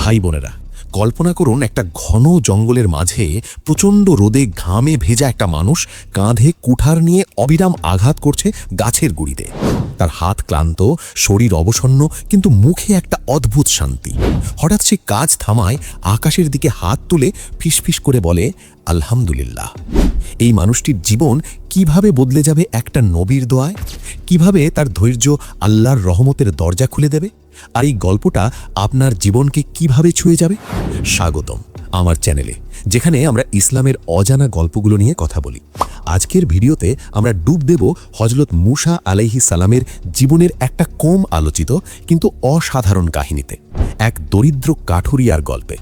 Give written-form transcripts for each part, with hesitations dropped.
ভাই বোনেরা, কল্পনা করুন একটা ঘন জঙ্গলের মাঝে প্রচণ্ড রোদে ঘামে ভেজা একটা মানুষ কাঁধে কুঠার নিয়ে অবিরাম আঘাত করছে গাছের গুঁড়িতে। তার হাত ক্লান্ত, শরীর অবসন্ন, কিন্তু মুখে একটা অদ্ভুত শান্তি। হঠাৎ সে কাজ থামায়, আকাশের দিকে হাত তুলে ফিসফিস করে বলে, আলহামদুলিল্লাহ। এই মানুষটির জীবন কিভাবে বদলে যাবে একটা নবীর দোয়ায়, কিভাবে তার ধৈর্য আল্লাহর রহমতের দরজা খুলে দেবে, আর এই গল্পটা আপনার জীবনকে কিভাবে ছুঁয়ে যাবে। স্বাগতম আমার চ্যানেলে, যেখানে আমরা ইসলামের অজানা গল্পগুলো নিয়ে কথা বলি। আজকের ভিডিওতে আমরা ডুব দেব হযরত মূসা আলাইহিস সালামের জীবনের একটা কম আলোচিত কিন্তু অসাধারণ কাহিনীতে, এক দরিদ্র কাঠুরিয়ার গল্পে।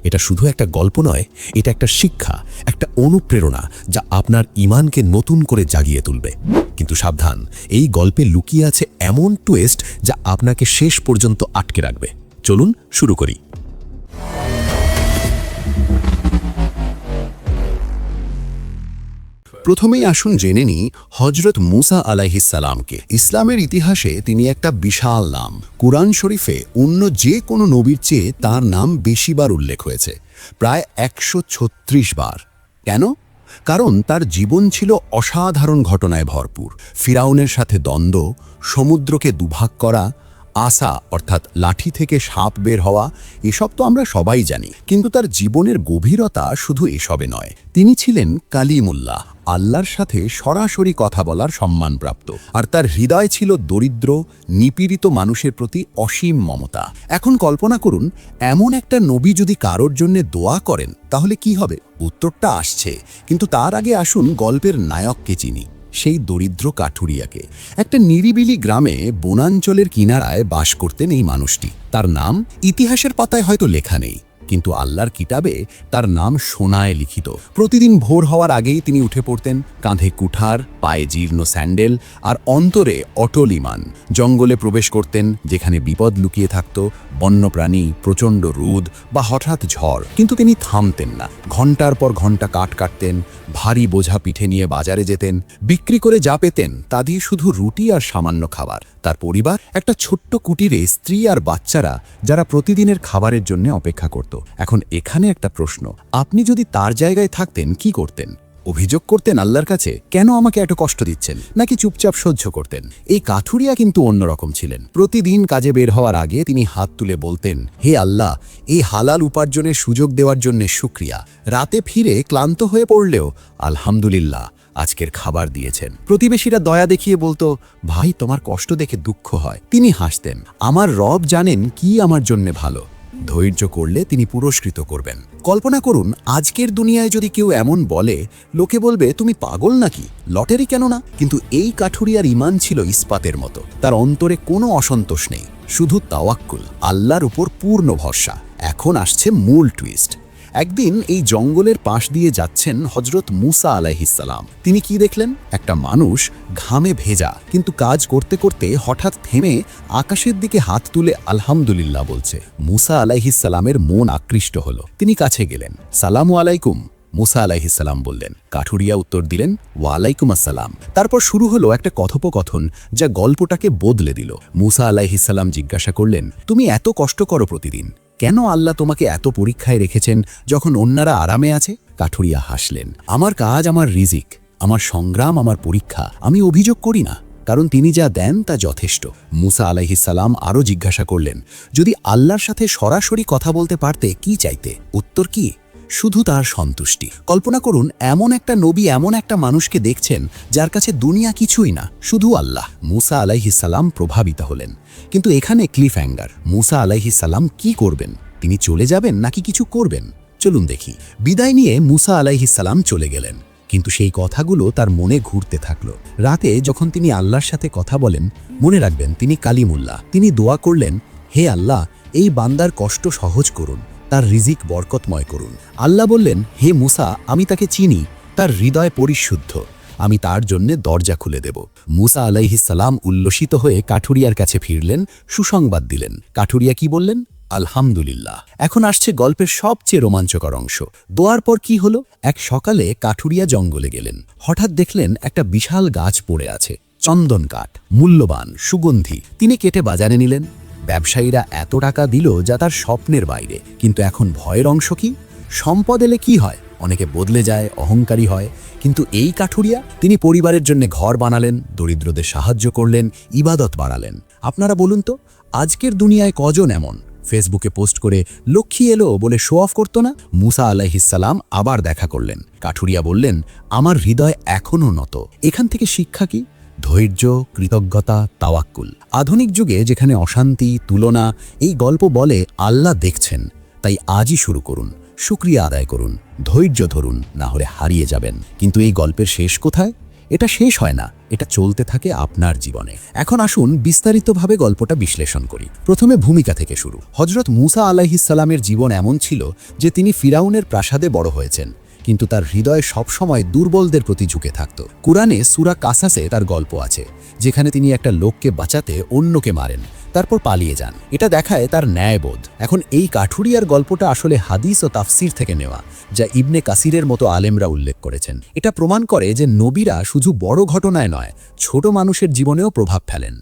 এটা শুধু একটা গল্প নয়, এটা একটা শিক্ষা, একটা অনুপ্রেরণা যা আপনার ঈমানকে নতুন করে জাগিয়ে তুলবে। কিন্তু সাবধান, এই গল্পে লুকিয়ে আছে এমন টুইস্ট যা আপনাকে শেষ পর্যন্ত আটকে রাখবে। চলুন শুরু করি। প্রথমেই আসুন জেনে নিই হযরত মূসা আলাইহিস সালামকে। ইসলামের ইতিহাসে তিনি একটা বিশাল নাম। কুরআন শরীফে অন্য যে কোনো নবীর চেয়ে তার নাম বেশিবার উল্লেখ হয়েছে, প্রায় 136 বার। কেন? কারণ তার জীবন ছিল অসাধারণ ঘটনায় ভরপুর। ফিরাউনের সাথে দ্বন্দ্ব, সমুদ্রকে দুভাগ করা, আসা অর্থাৎ লাঠি থেকে সাপ বের হওয়া, এসব তো আমরা সবাই জানি। কিন্তু তার জীবনের গভীরতা শুধু এসবে নয়। তিনি ছিলেন কালিমুল্লাহ, আল্লাহর সাথে সরাসরি কথা বলার সম্মানপ্রাপ্ত। আর তার হৃদয় ছিল দরিদ্র, নিপীড়িত মানুষের প্রতি অসীম মমতা। এখন কল্পনা করুন, এমন একটা নবী যদি কারোর জন্য দোয়া করেন, তাহলে কি হবে? উত্তরটা আসছে, কিন্তু তার আগে আসুন গল্পের নায়ককে চিনি, সেই দরিদ্র কাঠুরিয়াকে। একটা নিরিবিলি গ্রামে বনাঞ্চলের কিনারায় বাস করতেন এই মানুষটি। তার নাম ইতিহাসের পাতায় হয়তো লেখা নেই, কিন্তু আল্লাহর কিতাবে তার নাম সোনায় লিখিত। প্রতিদিন ভোর হওয়ার আগেই তিনি উঠে পড়তেন, কাঁধে কুঠার, পায়ে জীর্ণ স্যান্ডেল, আর অন্তরে অটল ঈমান। জঙ্গলে প্রবেশ করতেন যেখানে বিপদ লুকিয়ে থাকত, বন্যপ্রাণী, প্রচণ্ড রোদ বা হঠাৎ ঝড়। কিন্তু তিনি থামতেন না। ঘন্টার পর ঘন্টা কাঠ কাটতেন, ভারী বোঝা পিঠে নিয়ে বাজারে যেতেন। বিক্রি করে যা পেতেন তা দিয়ে শুধু রুটি আর সামান্য খাবার। তার পরিবার একটা ছোট্ট কুটিরে, স্ত্রী আর বাচ্চারা, যারা প্রতিদিনের খাবারের জন্য অপেক্ষা করত। এখন এখানে একটা প্রশ্ন, আপনি যদি তার জায়গায় থাকতেন কি করতেন? অভিযোগ করতেন আল্লাহর কাছে, কেন আমাকে এত কষ্ট দিচ্ছেন, নাকি চুপচাপ সহ্য করতেন? এই কাঠুরিয়া কিন্তু অন্যরকম ছিলেন। প্রতিদিন কাজে বের হওয়ার আগে তিনি হাত তুলে বলতেন, হে আল্লাহ, এই হালাল উপার্জনের সুযোগ দেওয়ার জন্য শুকরিয়া। রাতে ফিরে ক্লান্ত হয়ে পড়লেও আলহামদুলিল্লাহ, আজকের খাবার দিয়েছেন। প্রতিবেশীরা দয়া দেখিয়ে বলতো, ভাই তোমার কষ্ট দেখে দুঃখ হয়। তিনি হাসতেন, আমার রব জানেন কি আমার জন্য ভালো। ধৈর্য করলে তিনি পুরস্কৃত করবেন। কল্পনা করুন, আজকের দুনিয়ায় যদি কেউ এমন বলে, লোকে বলবে তুমি পাগল নাকি, লটারি কেন না? কিন্তু এই কাঠুরিয়ার ঈমান ছিল ইস্পাতের মতো। তার অন্তরে কোনো অসন্তোষ নেই, শুধু তাওয়াক্কুল, আল্লাহর উপর পূর্ণ ভরসা। এখন আসছে মূল টুইস্ট। একদিন এই জঙ্গলের পাশ দিয়ে যাচ্ছেন হযরত মূসা আলাইহিস সালাম। তিনি কি দেখলেন? একটা মানুষ ঘামে ভেজা, কিন্তু কাজ করতে করতে হঠাৎ থেমে আকাশের দিকে হাত তুলে আলহামদুলিল্লাহ বলছে। মূসা আলাইহিস সালামের মন আকৃষ্ট হলো। তিনি কাছে গেলেন, সালামু আলাইকুম। মূসা আলাইহিস সালাম বললেন। কাঠুরিয়া উত্তর দিলেন, ওয়ালাইকুম আসসালাম। তারপর শুরু হলো একটা কথোপকথন যা গল্পটাকে বদলে দিল। মূসা আলাইহিস সালাম জিজ্ঞাসা করলেন, তুমি এত কষ্ট করো প্রতিদিন, কেন আল্লাহ তোমাকে এত পরীক্ষায় রেখেছেন যখন অন্যরা আরামে আছে? কাঠুরিয়া হাসলেন, আমার কাজ আমার রিজিক, আমার সংগ্রাম আমার পরীক্ষা। আমি অভিযোগ করি না, কারণ তিনি যা দেন তা যথেষ্ট। মূসা আলাইহিস সালাম আরও জিজ্ঞাসা করলেন, যদি আল্লাহর সাথে সরাসরি কথা বলতে পারতে কি চাইতে? উত্তর কি? শুধু তার সন্তুষ্টি। কল্পনা করুন, এমন একটা নবী, এমন একটা মানুষকে দেখছেন যার কাছে দুনিয়া কিছুই না, শুধু আল্লাহ। মূসা আলাইহিস সালাম প্রভাবিত হলেন। কিন্তু এখানে ক্লিফ হ্যাঙ্গার। মূসা আলাইহিস সালাম কি করবেন? তিনি চলে যাবেন নাকি কিছু করবেন? চলুন দেখি। বিদায় নিয়ে মূসা আলাইহিস সালাম চলে গেলেন, কিন্তু সেই কথাগুলো তার মনে ঘুরতে থাকলো। রাতে যখন তিনি আল্লাহর সাথে কথা বলেন, মনে রাখবেন তিনি কালিমুল্লাহ। তিনি দোয়া করলেন, হে আল্লাহ, এই বান্দার কষ্ট সহজ করুন, তার রিজিক বরকতময় করুন। আল্লাহ বললেন, হে মূসা, আমি তাকে চিনি, তার হৃদয় পরিশুদ্ধ, আমি তার জন্য দরজা খুলে দেব। মূসা আলাইহিস সালাম উল্লসিত হয়ে কাঠুরিয়ার কাছে ফিরলেন, সুসংবাদ দিলেন। কাঠুরিয়া কি বললেন? আলহামদুলিল্লাহ। এখন আসছে গল্পের সবচেয়ে রোমাঞ্চকর অংশ। দোয়ার পর কি হলো? এক সকালে কাঠুরিয়া জঙ্গলে গেলেন। হঠাৎ দেখলেন একটা বিশাল গাছ পড়ে আছে, চন্দন কাঠ, মূল্যবান, সুগন্ধি। তিনি কেটে বাজারে নিলেন। ব্যবসায়ীরা এত টাকা দিল যা তার স্বপ্নের বাইরে, কিন্তু এখন ভয়ের অংশ কি? সম্পদ এলে কি হয়? অনেকে বদলে যায়, অহংকারী হয়। কিন্তু এই কাঠুরিয়া, তিনি পরিবারের জন্য ঘর বানালেন, দরিদ্রদের সাহায্য করলেন, ইবাদত বাড়ালেন। আপনারা বলুন তো, আজকের দুনিয়ায় কজন এমন ফেসবুকে পোস্ট করে লক্ষ্মী এলো বলে শো অফ করতো না? মুসা আলাইহিসসালাম আবার দেখা করলেন। কাঠুরিয়া বললেন, আমার হৃদয় এখনও নত। এখান থেকে শিক্ষা কি? ধৈর্য, কৃতজ্ঞতা, তাওয়াক্কুল। আধুনিক যুগে যেখানে অশান্তি, তুলনা, এই গল্প বলে আল্লাহ দেখছেন। তাই আজই শুরু করুন, শুকরিয়া আদায় করুন, ধৈর্য ধরুন, না হলে হারিয়ে যাবেন। কিন্তু এই গল্পের শেষ কোথায়? এটা শেষ হয় না, এটা চলতে থাকে আপনার জীবনে। এখন আসুন বিস্তারিতভাবে গল্পটা বিশ্লেষণ করি। প্রথমে ভূমিকা থেকে শুরু। হযরত মুসা আলাইহিসসালামের জীবন এমন ছিল যে তিনি ফিরাউনের প্রাসাদে বড় হয়েছেন, কিন্তু তার হৃদয় সবসময় দুর্বলদের প্রতি ঝুঁকে থাকত। কুরআনে সূরা কাসাসে তার গল্প আছে, যেখানে তিনি একটা লোককে বাঁচাতে অন্যকে মারেন, তারপর পালিয়ে যান। এটা দেখায় তার ন্যায়বোধ। এখন এই কাঠুরিয়ার গল্পটা আসলে হাদিস ও তাফসির থেকে নেওয়া, যা ইবনে কাসিরের মতো আলেমরা উল্লেখ করেছেন। এটা প্রমাণ করে যে নবীরা শুধু বড় ঘটনায় নয়, ছোট মানুষের জীবনেও প্রভাব ফেলেন।